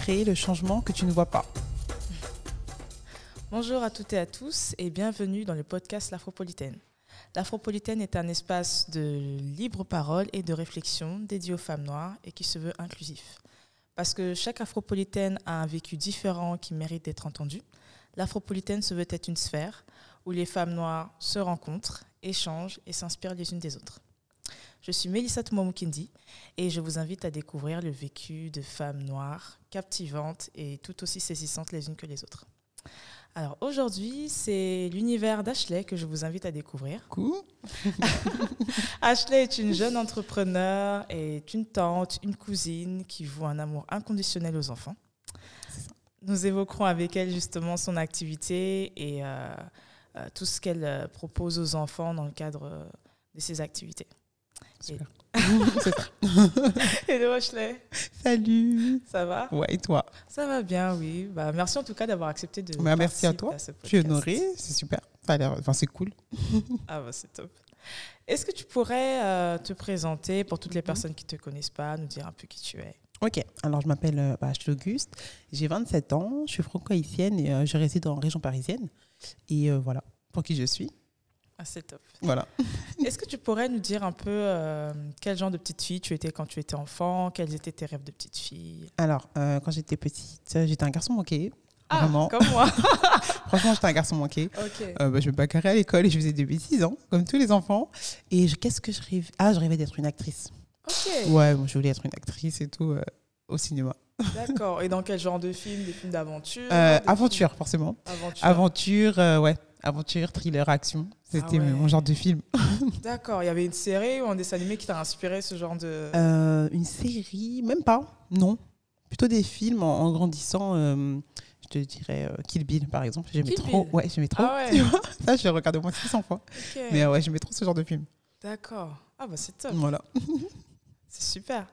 créer le changement que tu ne vois pas. Bonjour à toutes et à tous et bienvenue dans le podcast L'Afropolitaine. L'Afropolitaine est un espace de libre parole et de réflexion dédié aux femmes noires et qui se veut inclusif. Parce que chaque Afropolitaine a un vécu différent qui mérite d'être entendu, l'Afropolitaine se veut être une sphère où les femmes noires se rencontrent, échangent et s'inspirent les unes des autres. Je suis Mélissa Toumamoukendi et je vous invite à découvrir le vécu de femmes noires captivantes et tout aussi saisissantes les unes que les autres. Alors aujourd'hui, c'est l'univers d'Ashley que je vous invite à découvrir. Cool. Ashley est une jeune entrepreneure, est une tante, une cousine qui voue un amour inconditionnel aux enfants. Nous évoquerons avec elle justement son activité et tout ce qu'elle propose aux enfants dans le cadre de ses activités. Super. Hello Ashley. Salut. Ça va? Ouais, et toi? Ça va bien, oui. Merci en tout cas d'avoir accepté de merci à toi. ce podcast. Je suis honorée, c'est super. C'est cool. C'est top. Est-ce que tu pourrais te présenter pour toutes les personnes qui ne te connaissent pas, nous dire un peu qui tu es? Ok, alors je m'appelle Ashley Auguste, j'ai 27 ans, je suis franco-haïtienne et je réside en région parisienne. Et voilà, pour qui je suis. C'est top. Voilà. Est-ce que tu pourrais nous dire un peu quel genre de petite fille tu étais quand tu étais enfant? Quels étaient tes rêves de petite fille? Alors, quand j'étais petite, j'étais un garçon manqué. Ah, vraiment. Comme moi. Franchement, j'étais un garçon manqué. Okay. Je me bagarrais à l'école et je faisais des bêtises, comme tous les enfants. Et qu'est-ce que je rêvais? Je rêvais d'être une actrice. Ok. Ouais, je voulais être une actrice et tout au cinéma. D'accord. Et dans quel genre de film? Des films d'aventure? Aventure, forcément. Aventure, ouais. Aventure, thriller, action. C'était mon genre de film. D'accord. Il y avait une série ou un dessin animé qui t'a inspiré ce genre de... Une série, même pas. Non. Plutôt des films en grandissant. Je te dirais Kill Bill, par exemple. J'aimais trop. Ouais, j'aimais trop. Ah ouais. Tu vois, ça, je l'ai regardé au moins 600 fois. Okay. Mais ouais, j'aimais trop ce genre de film. D'accord. C'est top. Voilà. C'est super.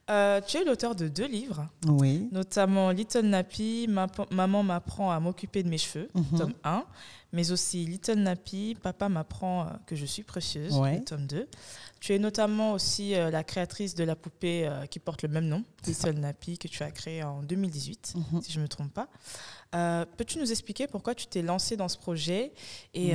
Tu es l'auteur de 2 livres, oui. Notamment Little Nappy, Maman m'apprend à m'occuper de mes cheveux, tome 1, mais aussi Little Nappy, Papa m'apprend que je suis précieuse, tome 2. Tu es notamment aussi la créatrice de la poupée qui porte le même nom, Little Nappy, que tu as créée en 2018, si je ne me trompe pas. Peux-tu nous expliquer pourquoi tu t'es lancée dans ce projet et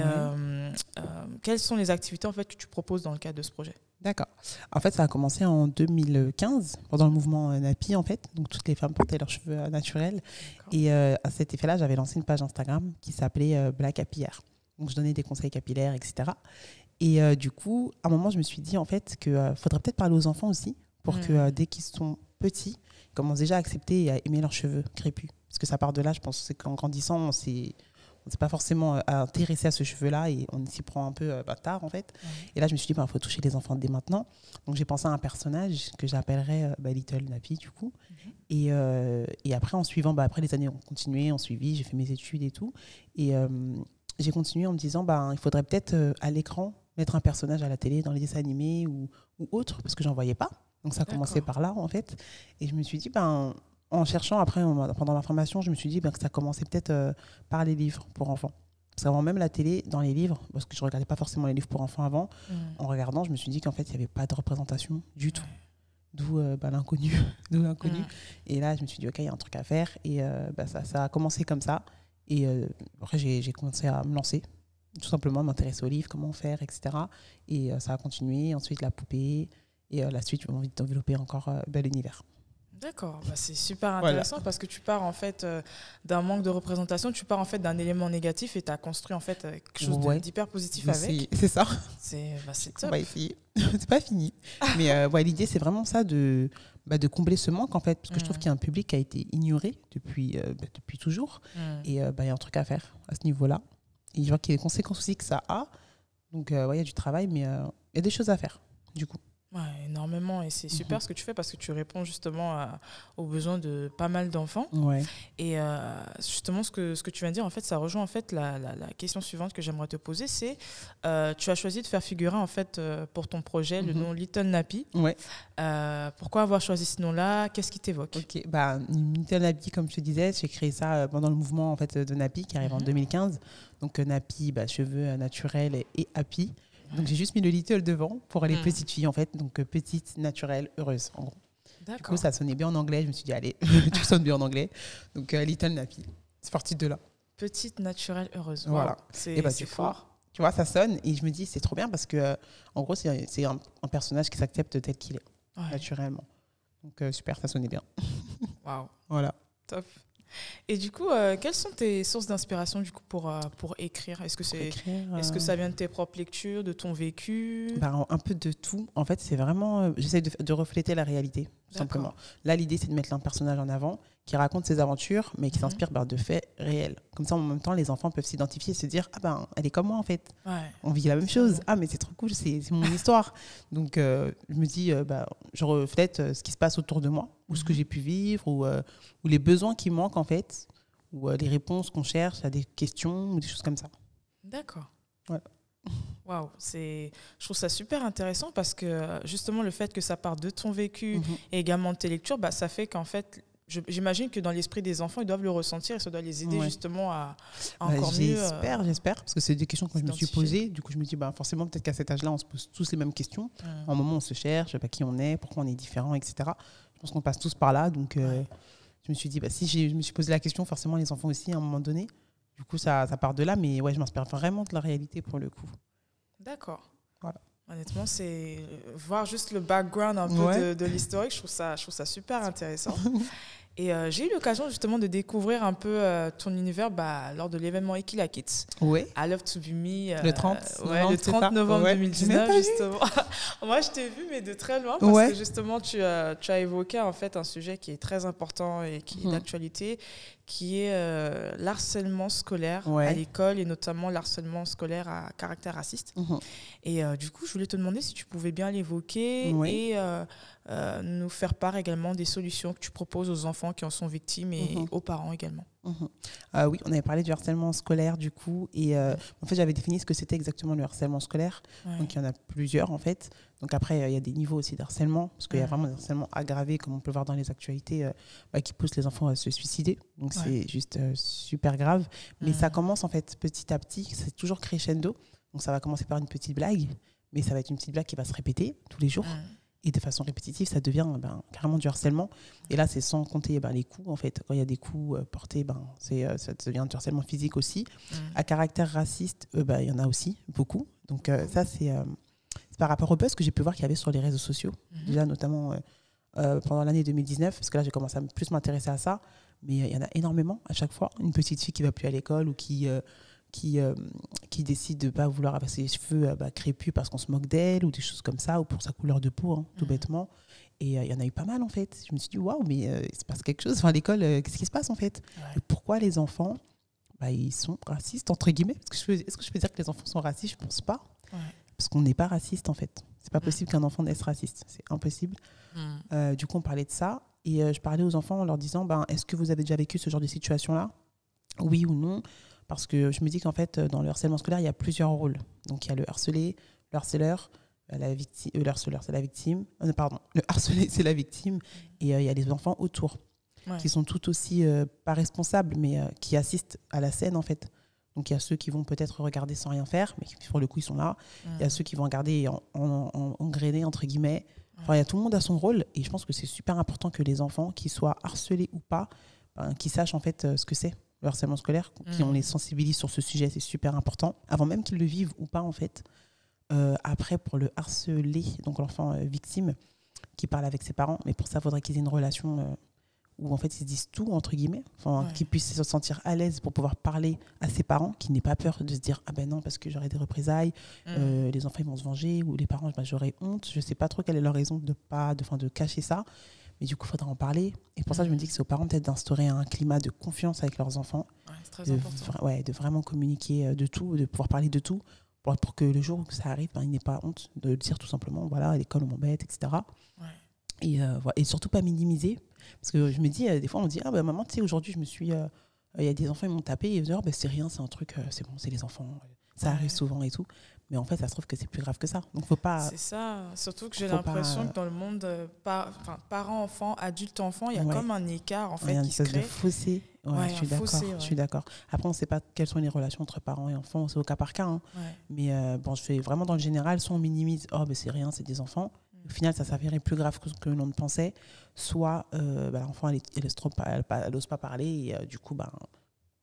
quelles sont les activités en fait, que tu proposes dans le cadre de ce projet? D'accord. En fait, ça a commencé en 2015, pendant le mouvement Nappy, en fait. Donc, toutes les femmes portaient leurs cheveux naturels. Et à cet effet-là, j'avais lancé une page Instagram qui s'appelait Black Happy Hair. Donc, je donnais des conseils capillaires, etc. Et du coup, à un moment, je me suis dit, en fait, qu'il faudrait peut-être parler aux enfants aussi, pour que dès qu'ils sont petits, ils commencent déjà à accepter et à aimer leurs cheveux crépus. Parce que ça part de là, je pense, c'est qu'en grandissant, on ne s'est pas forcément intéressé à ce cheveu-là et on s'y prend un peu tard, en fait. Et là, je me suis dit, il faut toucher les enfants dès maintenant. Donc, j'ai pensé à un personnage que j'appellerais Little Nappy, du coup. Et après, en suivant, après, les années ont continué, ont suivi, j'ai fait mes études et tout. Et j'ai continué en me disant, il faudrait peut-être à l'écran mettre un personnage à la télé, dans les dessins animés ou autre, parce que j'en voyais pas. Donc, ça a commencé par là, en fait. Et je me suis dit, en cherchant après, pendant ma formation, je me suis dit que ça commençait peut-être par les livres pour enfants. Parce qu'avant même la télé, dans les livres, parce que je ne regardais pas forcément les livres pour enfants avant, en regardant, je me suis dit qu'en fait, il n'y avait pas de représentation du tout. D'où l'inconnu. Et là, je me suis dit, OK, il y a un truc à faire. Et ça a commencé comme ça. Et après, j'ai commencé à me lancer, tout simplement, m'intéresser aux livres, comment faire, etc. Et ça a continué. Ensuite, la poupée. Et la suite, j'ai envie de développer encore l'univers. D'accord, c'est super intéressant parce que tu pars en fait d'un manque de représentation, tu pars en fait d'un élément négatif et tu as construit en fait quelque chose d'hyper positif avec. C'est ça. C'est top. On va essayer. C'est pas fini. Mais l'idée, c'est vraiment ça de combler ce manque en fait, parce que je trouve qu'il y a un public qui a été ignoré depuis toujours et il y a un truc à faire à ce niveau-là. Et je vois qu'il y a des conséquences aussi que ça a. Donc il y a du travail, mais il y a des choses à faire du coup. Ouais, énormément, et c'est super ce que tu fais parce que tu réponds justement aux besoins de pas mal d'enfants. Et justement, ce que tu viens de dire, en fait, ça rejoint en fait la question suivante que j'aimerais te poser, c'est tu as choisi de faire figurer en fait pour ton projet le nom Little Nappy. Pourquoi avoir choisi ce nom-là? Qu'est-ce qui t'évoque? Little Nappy, comme je te disais, j'ai créé ça pendant le mouvement en fait de Nappy qui arrive en 2015. Donc Nappy, cheveux naturels et happy. Donc j'ai juste mis le little devant pour les petites filles en fait, donc petites, naturelles, heureuses en gros. Du coup, ça sonnait bien en anglais. Je me suis dit, allez, tout sonne bien en anglais. Donc, Little Nappy. C'est parti de là. Petite naturelle heureuse. Voilà. Wow. C'est fort. Tu vois, ça sonne et je me dis, c'est trop bien parce que, en gros, c'est un personnage qui s'accepte tel qu'il est, naturellement. Donc, super, ça sonnait bien. Waouh. Voilà. Top. Et du coup, quelles sont tes sources d'inspiration du coup pour écrire ? Est-ce que ça vient de tes propres lectures, de ton vécu ? Un peu de tout. En fait, c'est vraiment... j'essaie de refléter la réalité, tout simplement. Là, l'idée, c'est de mettre un personnage en avant qui raconte ses aventures, mais qui s'inspire de faits réels. Comme ça, en même temps, les enfants peuvent s'identifier et se dire « Ah ben, elle est comme moi, en fait. On vit la même chose. Ah, mais c'est trop cool, c'est mon histoire. » Donc, je me dis, je reflète ce qui se passe autour de moi, ou ce que j'ai pu vivre, ou les besoins qui manquent, en fait, ou les réponses qu'on cherche à des questions, ou des choses comme ça. D'accord. Voilà. Waouh, je trouve ça super intéressant parce que justement le fait que ça parte de ton vécu et également de tes lectures, ça fait qu'en fait, j'imagine que dans l'esprit des enfants, ils doivent le ressentir et ça doit les aider justement à encore mieux. J'espère, parce que c'est des questions que je me suis posées. Du coup, je me dis, forcément, peut-être qu'à cet âge-là, on se pose tous les mêmes questions. À un moment, on se cherche, qui on est, pourquoi on est différent, etc. Je pense qu'on passe tous par là. Donc, je me suis dit, si je me suis posé la question, forcément, les enfants aussi, à un moment donné. Du coup, ça part de là, mais je m'inspire vraiment de la réalité pour le coup. D'accord. Voilà. Honnêtement, c'est voir juste le background un peu de l'historique, je trouve ça super intéressant. Et j'ai eu l'occasion justement de découvrir un peu ton univers lors de l'événement Equila Kids. Oui. I Love to Be Me. Le 30 novembre, le 30 novembre 2019, justement. Moi, je t'ai vu, mais de très loin, parce que justement, tu as évoqué en fait un sujet qui est très important et qui est d'actualité, qui est l'harcèlement scolaire à l'école et notamment l'harcèlement scolaire à caractère raciste. Et du coup, je voulais te demander si tu pouvais bien l'évoquer et nous faire part également des solutions que tu proposes aux enfants qui en sont victimes et aux parents également. Oui, on avait parlé du harcèlement scolaire du coup et en fait j'avais défini ce que c'était exactement le harcèlement scolaire. Donc il y en a plusieurs en fait. Donc après il y a des niveaux aussi d'harcèlement parce qu'il y a vraiment des harcèlements aggravés comme on peut le voir dans les actualités qui poussent les enfants à se suicider. Donc c'est juste super grave. Mais ça commence en fait petit à petit, c'est toujours crescendo. Donc ça va commencer par une petite blague, mais ça va être une petite blague qui va se répéter tous les jours. Et de façon répétitive, ça devient carrément du harcèlement. Et là, c'est sans compter les coups, en fait. Quand il y a des coups portés, ça devient du harcèlement physique aussi. À caractère raciste, il y en a aussi beaucoup. Donc ça, c'est par rapport au buzz que j'ai pu voir qu'il y avait sur les réseaux sociaux. Déjà, notamment pendant l'année 2019, parce que là, j'ai commencé à plus m'intéresser à ça. Mais il y en a énormément à chaque fois. Une petite fille qui ne va plus à l'école ou qui décide de ne pas vouloir avoir ses cheveux crépus parce qu'on se moque d'elle ou des choses comme ça, ou pour sa couleur de peau, tout bêtement. Et il y en a eu pas mal, en fait. Je me suis dit, waouh, mais il se passe quelque chose. Enfin, à l'école, qu'est-ce qui se passe, en fait ? Et pourquoi les enfants, ils sont racistes, entre guillemets ? Est-ce que je peux dire que les enfants sont racistes ? Je ne pense pas. Parce qu'on n'est pas raciste, en fait. C'est pas possible qu'un enfant naisse raciste. C'est impossible. Du coup, on parlait de ça. Et je parlais aux enfants en leur disant, est-ce que vous avez déjà vécu ce genre de situation-là ? Oui ou non ? Parce que je me dis qu'en fait, dans le harcèlement scolaire, il y a plusieurs rôles. Donc, il y a le harcelé, le harceleur, le harceleur, c'est la victime. Pardon, le harcelé, c'est la victime. Et il y a les enfants autour, qui sont tout aussi, pas responsables, mais qui assistent à la scène, en fait. Donc, il y a ceux qui vont peut-être regarder sans rien faire, mais pour le coup, ils sont là. Il y a ceux qui vont regarder engrainer, entre guillemets. Enfin, il y a tout le monde à son rôle. Et je pense que c'est super important que les enfants, qu'ils soient harcelés ou pas, qu'ils sachent, en fait, ce que c'est. Le harcèlement scolaire, on les sensibilise sur ce sujet, c'est super important, avant même qu'ils le vivent ou pas en fait. Après, pour le harcelé, donc l'enfant victime qui parle avec ses parents, mais pour ça, il faudrait qu'ils aient une relation où en fait ils se disent tout, entre guillemets, qu'ils puissent se sentir à l'aise pour pouvoir parler à ses parents, qu'ils n'aient pas peur de se dire « Ah ben non, parce que j'aurai des représailles, les enfants ils vont se venger, ou les parents, j'aurai honte ». Je ne sais pas trop quelle est leur raison de cacher ça. Mais du coup, il faudra en parler. Et pour ça, je me dis que c'est aux parents peut-être d'instaurer un climat de confiance avec leurs enfants. C'est très important. De vraiment communiquer de tout, de pouvoir parler de tout, pour que le jour où ça arrive, il n'ait pas honte de le dire tout simplement. Voilà, à l'école, on m'embête, etc. Et surtout pas minimiser. Parce que je me dis, des fois, on dit, maman, tu sais, aujourd'hui, il y a des enfants, ils m'ont tapé. Et ils me disent, c'est rien, c'est un truc, c'est bon, c'est les enfants. Ça arrive souvent et tout. Mais en fait, ça se trouve que c'est plus grave que ça. Donc, faut pas. C'est ça. Surtout que j'ai l'impression que dans le monde parents-enfants, adultes-enfants, il y a comme un écart en fait, qui se crée. Il y a une espèce de fossé. Je suis d'accord. Après, on ne sait pas quelles sont les relations entre parents et enfants. C'est au cas par cas. Mais je fais vraiment dans le général. Soit on minimise, c'est rien, c'est des enfants. Au final, ça s'avérait plus grave que ce que l'on ne pensait. Soit l'enfant, elle n'ose pas parler et du coup,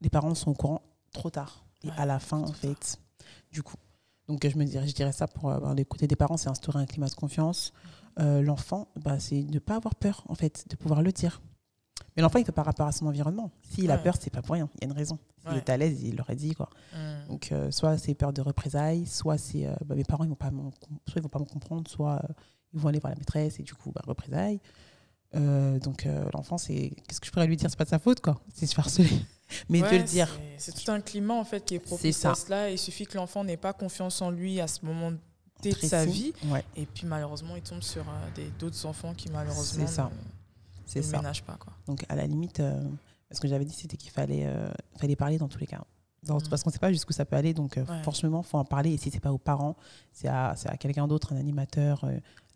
les parents sont au courant trop tard. Et à la fin, en fait, du coup. Donc, je dirais ça pour les côtés des parents, c'est instaurer un climat de confiance. L'enfant, c'est ne pas avoir peur, en fait, de pouvoir le dire. Mais l'enfant, il ne fait pas rapport à son environnement. S'il a peur, c'est pas pour rien. Il y a une raison. S'il est à l'aise, il l'aurait dit, quoi. Donc, soit c'est peur de représailles, soit c'est mes parents, ils vont pas me comprendre, soit ils vont aller voir la maîtresse et du coup, représailles. Donc, l'enfant, qu'est-ce que je pourrais lui dire? C'est pas de sa faute, quoi. C'est se harceler. Mais de le dire. C'est tout un climat, en fait, qui est propice à cela. Il suffit que l'enfant n'ait pas confiance en lui à ce moment de sa vie. Ouais. Et puis, malheureusement, il tombe sur d'autres enfants qui, malheureusement, ne ménagent pas, quoi. Donc, à la limite, ce que j'avais dit, c'était qu'il fallait parler dans tous les cas. Parce qu'on ne sait pas jusqu'où ça peut aller. Donc, forcément, il faut en parler. Et si ce n'est pas aux parents, c'est à quelqu'un d'autre, un animateur,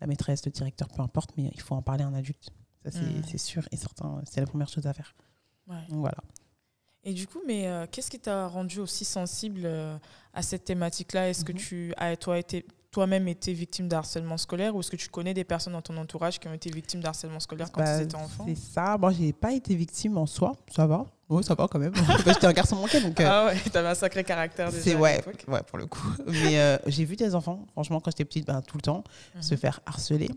la maîtresse, le directeur, peu importe. Mais il faut en parler à un adulte. Ça, c'est sûr et certain. C'est la première chose à faire. Ouais. Donc, voilà. Et du coup, qu'est-ce qui t'a rendu aussi sensible à cette thématique-là? Est-ce que tu as toi-même été victime d'harcèlement scolaire ou est-ce que tu connais des personnes dans ton entourage qui ont été victimes d'harcèlement scolaire quand ils étaient enfants? C'est ça. Moi, je n'ai pas été victime en soi. Ça va. Oui, ça va quand même. J'étais un garçon manqué. Donc, Ah ouais, t'avais un sacré caractère déjà à l'époque. Ouais, pour le coup. Mais j'ai vu des enfants, franchement, quand j'étais petite, tout le temps, se faire harceler.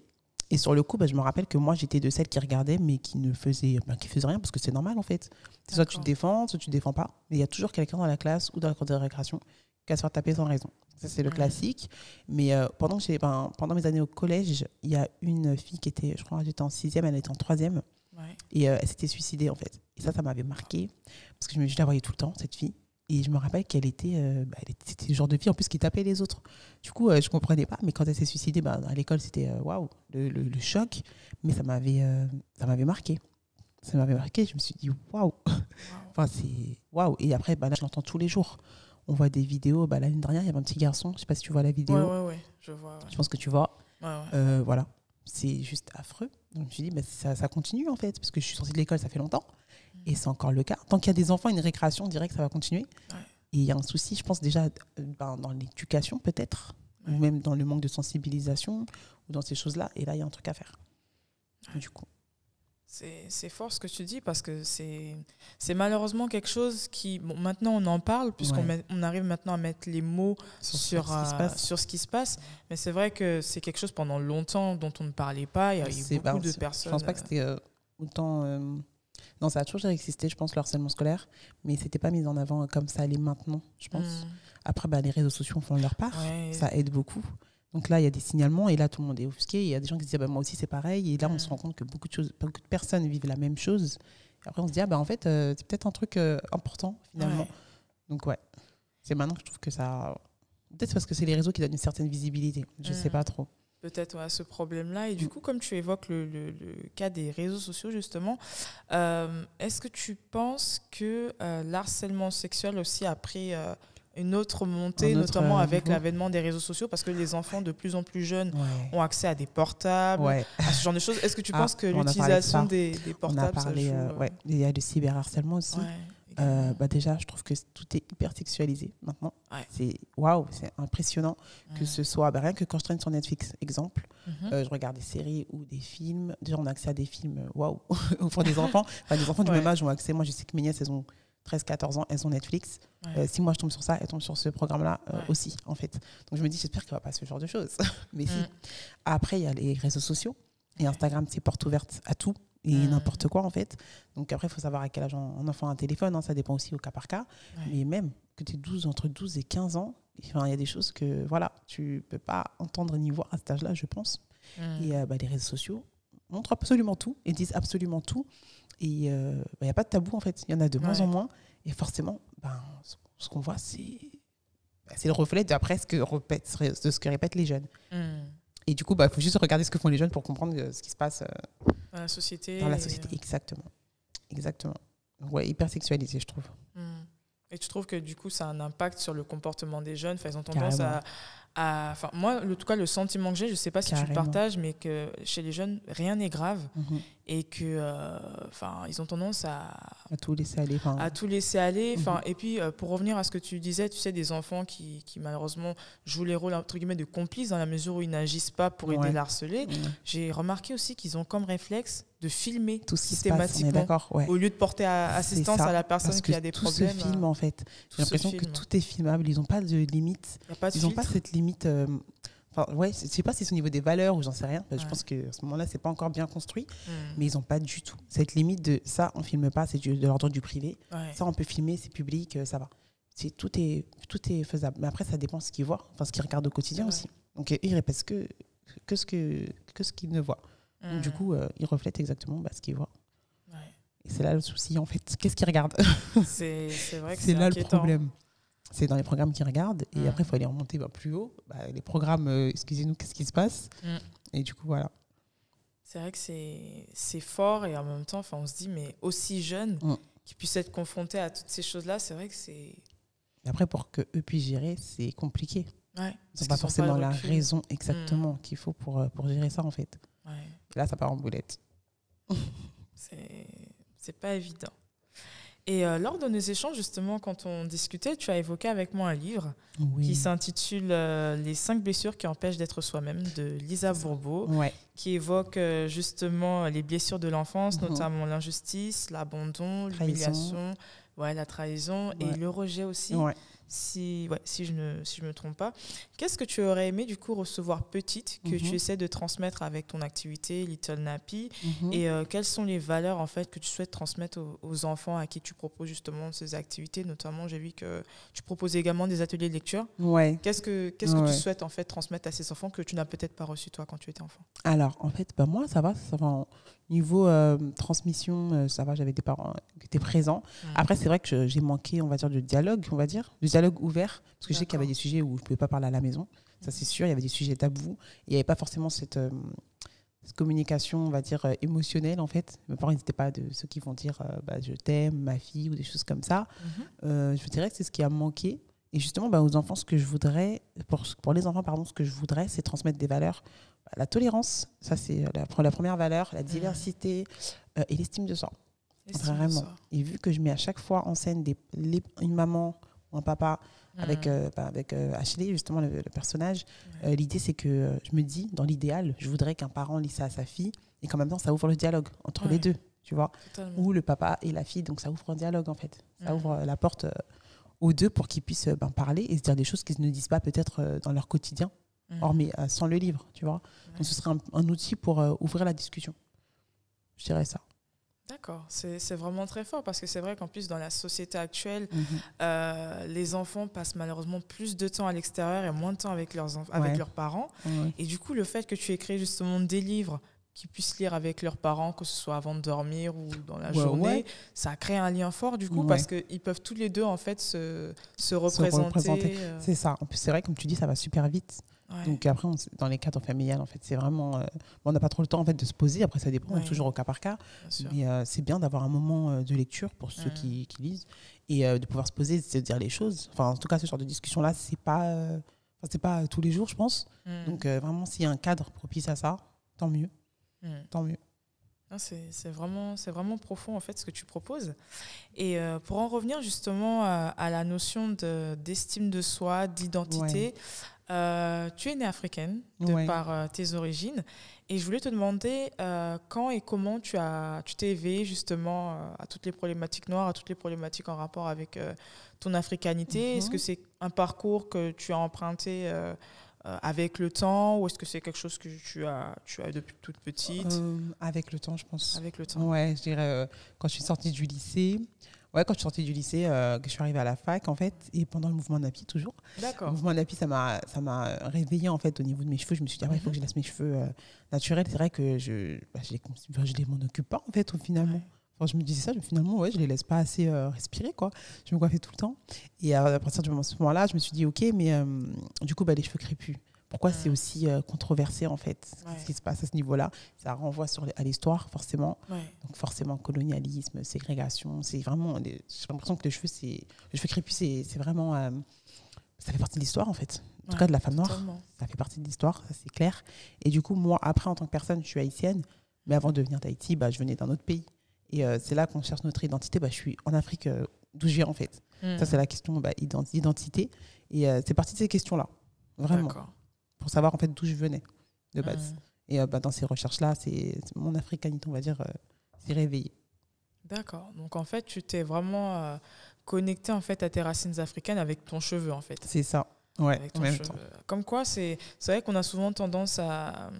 Et sur le coup, je me rappelle que moi, j'étais de celles qui regardaient, mais qui ne faisaient rien, parce que c'est normal, en fait. Soit tu te défends, soit tu ne te défends pas. Mais il y a toujours quelqu'un dans la classe ou dans la cour de récréation qui va se faire taper sans raison. Ça, c'est le classique. Mais pendant mes années au collège, il y a une fille qui était, je crois, j'étais en 6e, elle était en 3e. Ouais. Et elle s'était suicidée, en fait. Et ça m'avait marqué, parce que je la voyais tout le temps, cette fille. Et je me rappelle qu'elle c'était le genre de fille en plus qui tapait les autres. Du coup, je ne comprenais pas. Mais quand elle s'est suicidée, à l'école, c'était waouh, le choc. Mais ça m'avait marqué. Ça m'avait marqué. Je me suis dit waouh. Enfin, c'est waouh. Et après, là, je l'entends tous les jours. On voit des vidéos. L'année dernière, il y avait un petit garçon. Je ne sais pas si tu vois la vidéo. Ouais, je vois. Ouais. Je pense que tu vois. Voilà. C'est juste affreux. Donc, je me suis dit, ça continue en fait. Parce que je suis sortie de l'école, ça fait longtemps. Et c'est encore le cas. Tant qu'il y a des enfants, une récréation, on dirait que ça va continuer. Ouais. Et il y a un souci, je pense, déjà dans l'éducation, peut-être, ou même dans le manque de sensibilisation, ou dans ces choses-là. Et là, il y a un truc à faire. Ouais. Du coup. C'est fort ce que tu dis, parce que c'est malheureusement quelque chose qui... Bon, maintenant, on en parle, puisqu'on arrive maintenant à mettre les mots sur ce qui se passe. Mais c'est vrai que c'est quelque chose pendant longtemps dont on ne parlait pas. Il y a eu beaucoup de personnes... Je ne pense pas que c'était autant... Non, ça a toujours existé, je pense, le harcèlement scolaire, mais c'était pas mis en avant comme ça l'est maintenant, je pense. Après, les réseaux sociaux font leur part, ça aide beaucoup. Donc là, il y a des signalements et là, tout le monde est offusqué. Il y a des gens qui se disent moi aussi, c'est pareil. Et là, on se rend compte que beaucoup de personnes vivent la même chose. Et après, on se dit en fait, c'est peut-être un truc important, finalement. Ouais. Donc, c'est maintenant que je trouve que ça... Peut-être parce que c'est les réseaux qui donnent une certaine visibilité. Je sais pas trop. Peut-être ce problème-là. Et du coup, comme tu évoques le cas des réseaux sociaux, justement, est-ce que tu penses que l'harcèlement sexuel aussi a pris une autre montée, notamment avec l'avènement des réseaux sociaux, parce que les enfants de plus en plus jeunes ont accès à des portables, à ce genre de choses. Est-ce que tu penses que l'utilisation des portables, ça joue il y a le cyberharcèlement aussi. Déjà, je trouve que tout est hyper sexualisé maintenant. C'est impressionnant que ce soit rien que quand je traîne sur Netflix, exemple, je regarde des séries ou des films. Déjà, on a accès à des films pour des enfants. Des enfants du même âge ont accès. Moi, je sais que mes nièces, elles ont 13-14 ans, elles ont Netflix. Si moi je tombe sur ça, elles tombent sur ce programme-là aussi, en fait. Donc je me dis, j'espère qu'il n'y aura pas ce genre de choses. Mais si. Après, il y a les réseaux sociaux. Et Instagram, c'est porte ouverte à tout et n'importe quoi, en fait. Donc après, il faut savoir à quel âge un enfant a un téléphone. Ça dépend aussi au cas par cas. Mais même que tu es entre 12 et 15 ans, il y a des choses que tu ne peux pas entendre ni voir à cet âge-là, je pense. Et les réseaux sociaux montrent absolument tout et disent absolument tout. Et il n'y a pas de tabou, en fait. Il y en a de moins en moins. Et forcément, ce qu'on voit, c'est le reflet de ce que répètent les jeunes. Et du coup, il faut juste regarder ce que font les jeunes pour comprendre ce qui se passe dans la société. Exactement. Donc, hyper sexualisé, je trouve. Et tu trouves que du coup, ça a un impact sur le comportement des jeunes? Ils ont tendance Enfin, moi, en tout cas, le sentiment que j'ai, je ne sais pas si tu le partages, mais que chez les jeunes, rien n'est grave et que, ils ont tendance à tout laisser aller. À tout laisser aller. Et puis, pour revenir à ce que tu disais, tu sais, des enfants qui malheureusement jouent les rôles entre guillemets de complices dans la mesure où ils n'agissent pas pour aider l'harcelé. J'ai remarqué aussi qu'ils ont comme réflexe de filmer tout systématiquement, au lieu de porter assistance à la personne qui a des problèmes. Tout se filme en fait. J'ai l'impression que tout est filmable. Ils n'ont pas de limite. Ils n'ont pas cette limite. Je ne sais pas si c'est au niveau des valeurs ou j'en sais rien. Je pense qu'à ce moment-là, c'est pas encore bien construit. Mais ils n'ont pas du tout cette limite de ça, on filme pas, c'est de l'ordre du privé. Ça, on peut filmer, c'est public, ça va. Tout est faisable. Mais après, ça dépend de ce qu'ils voient, ce qu'ils regardent au quotidien aussi. Donc, ils répètent que ce qu'ils ne voient. Donc, du coup, ils reflètent exactement ce qu'ils voient. Et c'est là le souci, en fait. Qu'est-ce qu'ils regardent? C'est vrai que c'est là inquiétant. Le problème. C'est dans les programmes qu'ils regardent. Et après, il faut aller remonter plus haut. Les programmes, excusez-nous, qu'est-ce qui se passe? Et du coup, voilà. C'est vrai que c'est fort. Et en même temps, on se dit, mais aussi jeunes, qu'ils puissent être confrontés à toutes ces choses-là, c'est vrai que c'est... Après, pour qu'eux puissent gérer, c'est compliqué. Ouais, ils n'ont pas forcément la raison exactement qu'il faut pour gérer ça, en fait. Ouais. Là, ça part en boulette. C'est pas évident. Et lors de nos échanges, justement, quand on discutait, tu as évoqué avec moi un livre qui s'intitule « Les 5 blessures qui empêchent d'être soi-même » de Lisa Bourbeau, qui évoque justement les blessures de l'enfance, notamment l'injustice, l'abandon, l'humiliation, la trahison et le rejet aussi. Si je me trompe pas. Qu'est-ce que tu aurais aimé du coup recevoir petite, que tu essaies de transmettre avec ton activité Little Nappy, et quelles sont les valeurs en fait que tu souhaites transmettre aux enfants à qui tu proposes justement ces activités, notamment j'ai vu que tu proposes également des ateliers de lecture. Qu'est-ce que tu souhaites en fait transmettre à ces enfants que tu n'as peut-être pas reçu toi quand tu étais enfant? Alors en fait moi ça va niveau transmission, ça va, j'avais des parents qui étaient présents. Après, c'est vrai que j'ai manqué, on va dire, de dialogue ouvert, parce que je sais qu'il y avait des sujets où je ne pouvais pas parler à la maison, ça c'est sûr, il y avait des sujets tabous, et il n'y avait pas forcément cette communication, on va dire, émotionnelle, en fait. Mes parents n'étaient pas de ceux qui vont dire je t'aime, ma fille, ou des choses comme ça. Je dirais que c'est ce qui a manqué. Et justement, aux enfants, ce que je voudrais, pour les enfants, pardon, ce que je voudrais, c'est transmettre des valeurs. La tolérance, ça c'est la première valeur, la diversité et l'estime de soi. Vraiment. Et vu que je mets à chaque fois en scène une maman ou un papa avec Ashley, justement le personnage, l'idée c'est que je me dis, dans l'idéal, je voudrais qu'un parent lise ça à sa fille et qu'en même temps ça ouvre le dialogue entre les deux, tu vois. Totalement. Ou le papa et la fille, donc ça ouvre un dialogue en fait. Ça ouvre la porte aux deux pour qu'ils puissent parler et se dire des choses qu'ils ne disent pas peut-être dans leur quotidien. Mais sans le livre, tu vois. Donc, ce serait un outil pour ouvrir la discussion. Je dirais ça. D'accord, c'est vraiment très fort parce que c'est vrai qu'en plus, dans la société actuelle, les enfants passent malheureusement plus de temps à l'extérieur et moins de temps avec leurs parents. Et du coup, le fait que tu aies créé justement des livres qu'ils puissent lire avec leurs parents, que ce soit avant de dormir ou dans la journée, ça a créé un lien fort du coup parce qu'ils peuvent tous les deux en fait se représenter. C'est ça. En plus, c'est vrai, comme tu dis, ça va super vite. Donc après, dans les cadres familiales, en fait, c'est vraiment... on n'a pas trop le temps en fait, de se poser. Après, ça dépend toujours au cas par cas. Mais c'est bien d'avoir un moment de lecture pour ceux qui lisent et de pouvoir se poser et se dire les choses. Enfin, en tout cas, ce genre de discussion-là, c'est pas tous les jours, je pense. Donc vraiment, s'il y a un cadre propice à ça, tant mieux. Tant mieux. C'est vraiment profond en fait ce que tu proposes. Et pour en revenir justement à la notion d'estime de soi, d'identité, tu es née africaine par tes origines et je voulais te demander quand et comment tu t'es éveillée justement à toutes les problématiques noires, à toutes les problématiques en rapport avec ton africanité. Est-ce que c'est un parcours que tu as emprunté avec le temps ou est-ce que c'est quelque chose que tu as depuis toute petite? Avec le temps, je pense. Avec le temps. Ouais, je dirais quand je suis sortie du lycée. Quand je suis sortie du lycée, que je suis arrivée à la fac, en fait, et pendant le mouvement Nappy, toujours. D'accord. Le mouvement Nappy, ça m'a réveillée, en fait, au niveau de mes cheveux. Je me suis dit, il faut que je laisse mes cheveux naturels. C'est vrai que je m'en occupe pas, en fait, finalement. Enfin, je me disais ça, finalement, je les laisse pas assez respirer, quoi. Je me coiffais tout le temps. Et à partir de ce moment-là, je me suis dit, OK, mais du coup, les cheveux crépus. Pourquoi c'est aussi controversé, en fait, ce qui se passe à ce niveau-là? Ça renvoie à l'histoire, forcément. Donc, forcément, colonialisme, ségrégation. C'est vraiment... J'ai l'impression que les cheveux crépus, c'est vraiment... ça fait partie de l'histoire, en fait. tout cas de la femme noire. Totalement. Ça fait partie de l'histoire, ça c'est clair. Et du coup, moi, après, en tant que personne, je suis haïtienne. Mais avant de venir d'Haïti, je venais d'un autre pays. Et c'est là qu'on cherche notre identité. Je suis en Afrique, d'où je viens en fait. Ça, c'est la question d'identité. Et c'est parti de ces questions-là, vraiment. D'accord. Pour savoir en fait d'où je venais de base. Et dans ces recherches-là, c'est mon africanité, on va dire, s'est réveillée. D'accord. Donc en fait, tu t'es vraiment connecté en fait à tes racines africaines avec ton cheveu en fait. C'est ça. Ouais. Avec ton cheveu. Comme quoi, c'est vrai qu'on a souvent tendance à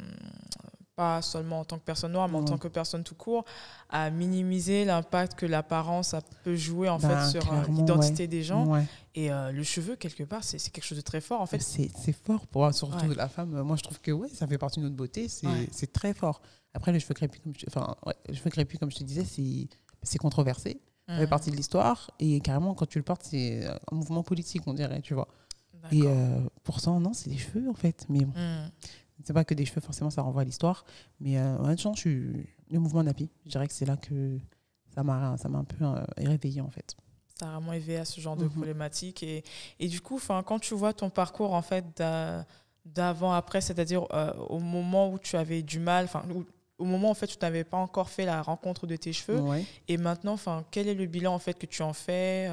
pas seulement en tant que personne noire, mais en tant que personne tout court, à minimiser l'impact que l'apparence peut jouer en fait sur l'identité des gens. Ouais. Et le cheveu, quelque part, c'est quelque chose de très fort. En fait. C'est fort pour moi, surtout la femme. Moi, je trouve que ça fait partie de notre beauté. C'est très fort. Après, les cheveux crépus, comme je te disais, c'est controversé. Ça fait partie de l'histoire. Et carrément, quand tu le portes, c'est un mouvement politique, on dirait, tu vois. Et pourtant, non, c'est des cheveux, en fait. Mais bon. C'est pas que des cheveux, forcément, ça renvoie à l'histoire. Mais honnêtement, le mouvement Napi, je dirais que c'est là que ça m'a un peu réveillée, en fait. Ça a vraiment éveillé à ce genre de problématique. Et du coup, quand tu vois ton parcours, en fait, d'avant-après, c'est-à-dire au moment où tu avais du mal, au moment en fait, où tu n'avais pas encore fait la rencontre de tes cheveux, et maintenant, quel est le bilan, en fait, que tu en fais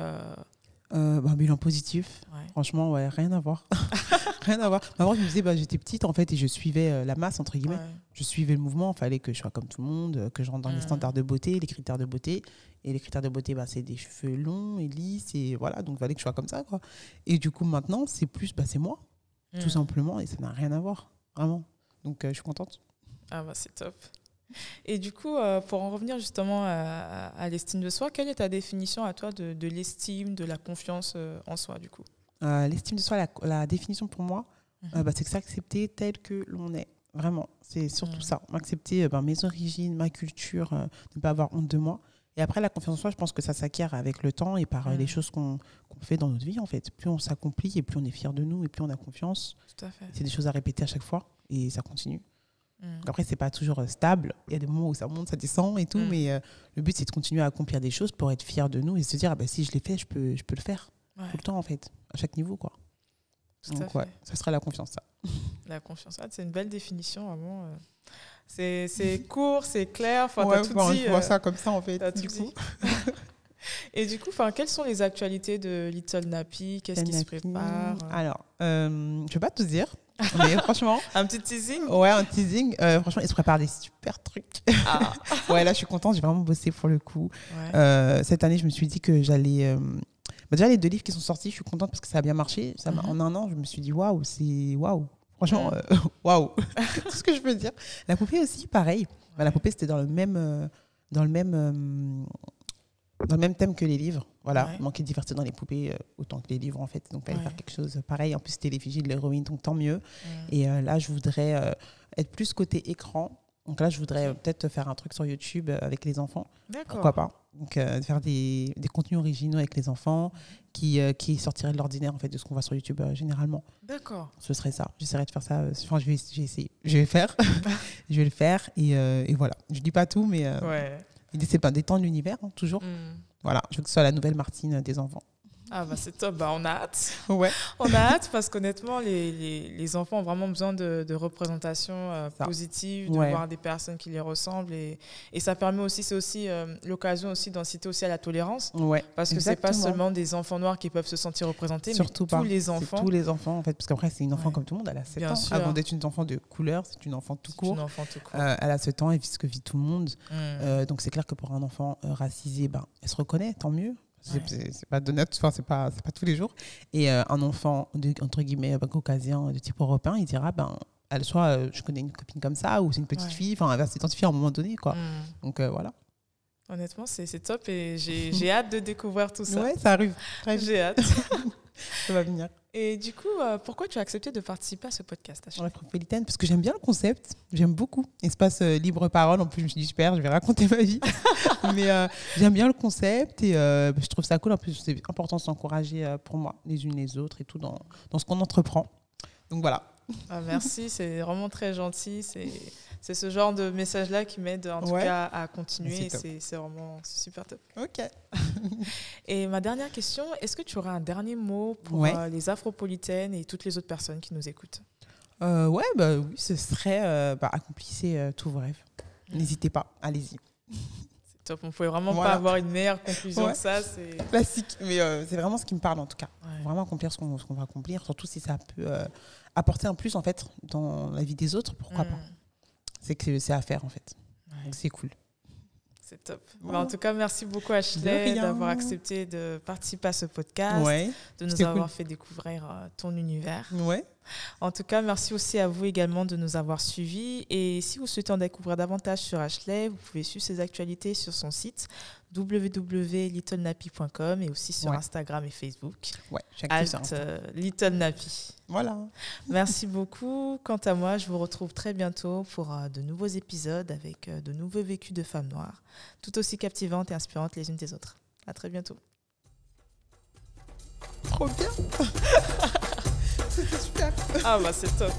bilan positif. Franchement, rien à voir. Rien à voir. Avant, je me disais, j'étais petite en fait et je suivais la masse, entre guillemets. Je suivais le mouvement. Il fallait que je sois comme tout le monde, que je rentre dans les standards de beauté, les critères de beauté. Et les critères de beauté, c'est des cheveux longs et lisses. Et voilà, donc il fallait que je sois comme ça, quoi. Et du coup, maintenant, c'est plus, c'est moi, tout simplement. Et ça n'a rien à voir, vraiment. Donc, je suis contente. Ah c'est top. Et du coup, pour en revenir justement à l'estime de soi, quelle est ta définition à toi de l'estime, de la confiance en soi, du coup ? L'estime de soi, la définition pour moi, c'est que s'accepter tel que l'on est. Vraiment, c'est surtout ça. M'accepter mes origines, ma culture, ne pas avoir honte de moi. Et après, la confiance en soi, je pense que ça s'acquiert avec le temps et par les choses qu'on fait dans notre vie, en fait. Plus on s'accomplit et plus on est fier de nous et plus on a confiance. Tout à fait. C'est des choses à répéter à chaque fois et ça continue. Après, c'est pas toujours stable. Il y a des moments où ça monte, ça descend et tout, mais le but, c'est de continuer à accomplir des choses pour être fier de nous et se dire, si je l'ai fait, je peux le faire tout le temps, en fait, à chaque niveau, quoi. Donc, ça serait la confiance, ça. La confiance, c'est une belle définition, vraiment. C'est court, c'est clair, t'as tout dit. Je vois ça comme ça, en fait, du coup. Et du coup, quelles sont les actualités de Little Napi ? Qu'est-ce qui se prépare ? Alors, je ne vais pas tout dire, mais franchement... Un petit teasing ? Ouais, un teasing. Franchement, ils se préparent des super trucs. Là, je suis contente, j'ai vraiment bossé pour le coup. Cette année, je me suis dit que j'allais... déjà, les 2 livres qui sont sortis, je suis contente parce que ça a bien marché. En un an, je me suis dit, waouh, c'est waouh. Franchement, waouh. Tout ce que je peux dire. La poupée aussi, pareil. La poupée, c'était dans le même thème que les livres. Voilà, il manquait de diversité dans les poupées autant que les livres, en fait. Donc, il fallait faire quelque chose pareil. En plus, c'était l'effigie de l'héroïne, donc tant mieux. Et là, je voudrais être plus côté écran. Donc là, je voudrais peut-être faire un truc sur YouTube avec les enfants. D'accord. Pourquoi pas. Donc, faire des contenus originaux avec les enfants qui sortiraient de l'ordinaire, en fait, de ce qu'on voit sur YouTube généralement. D'accord. Ce serait ça. J'essaierai de faire ça. Enfin, je vais essayer. Je vais faire. Je vais le faire. Et voilà. Je dis pas tout, mais l'idée, c'est pas d'étendre l'univers, toujours. Voilà. Je veux que ce soit la nouvelle Martine des enfants. C'est top. On a hâte. Ouais. On a hâte parce qu'honnêtement, les enfants ont vraiment besoin de représentation positive, de voir des personnes qui les ressemblent. Et ça permet aussi, c'est aussi l'occasion aussi d'inciter aussi à la tolérance. Ouais, parce que c'est pas seulement des enfants noirs qui peuvent se sentir représentés, surtout mais tous les enfants. Tous les enfants, en fait. Parce qu'après, c'est une enfant comme tout le monde. Elle a 7 ans. Sûr. Avant d'être une enfant de couleur, c'est une enfant tout court. Une enfant tout court. Elle a 7 ans, elle vit ce que vit tout le monde. Donc, c'est clair que pour un enfant racisé, elle se reconnaît, tant mieux. C'est pas de net, c'est pas tous les jours. Et un enfant entre guillemets caucasien de type européen, il dira soit je connais une copine comme ça, ou c'est une petite fille, elle va s'identifier à un moment donné, quoi. Donc voilà. Honnêtement, c'est top et j'ai hâte de découvrir tout ça. Ouais, ça arrive. J'ai hâte. Ça va venir. Et du coup, pourquoi tu as accepté de participer à ce podcast, Dans l'Afropolitaine, parce que j'aime bien le concept, j'aime beaucoup. Espace libre parole, en plus je me suis dit super, je vais raconter ma vie. Mais j'aime bien le concept et je trouve ça cool. En plus, c'est important de s'encourager pour moi, les unes les autres et tout dans ce qu'on entreprend. Donc voilà. Merci, c'est vraiment très gentil. C'est ce genre de message-là qui m'aide en tout cas à continuer. C'est vraiment super top. Ok. Et ma dernière question, est-ce que tu aurais un dernier mot pour les Afropolitaines et toutes les autres personnes qui nous écoutent? Oui, ce serait accomplissez tous vos rêves. N'hésitez pas, allez-y. C'est top, on ne pouvait vraiment pas avoir une meilleure conclusion que ça. C'est classique, mais c'est vraiment ce qui me parle en tout cas. Vraiment accomplir ce qu'on va accomplir, surtout si ça peut apporter un plus en fait dans la vie des autres, pourquoi pas. C'est que c'est à faire en fait. Donc c'est cool. C'est top. En tout cas, merci beaucoup Ashley d'avoir accepté de participer à ce podcast, de nous avoir fait découvrir ton univers. En tout cas, merci aussi à vous également de nous avoir suivis. Et si vous souhaitez en découvrir davantage sur Ashley, vous pouvez suivre ses actualités sur son site www.littlenappy.com et aussi sur Instagram et Facebook. @littlenappy. Voilà. Merci beaucoup. Quant à moi, je vous retrouve très bientôt pour de nouveaux épisodes avec de nouveaux vécus de femmes noires, tout aussi captivantes et inspirantes les unes des autres. À très bientôt. Trop bien. C'était super. Ah bah c'est top.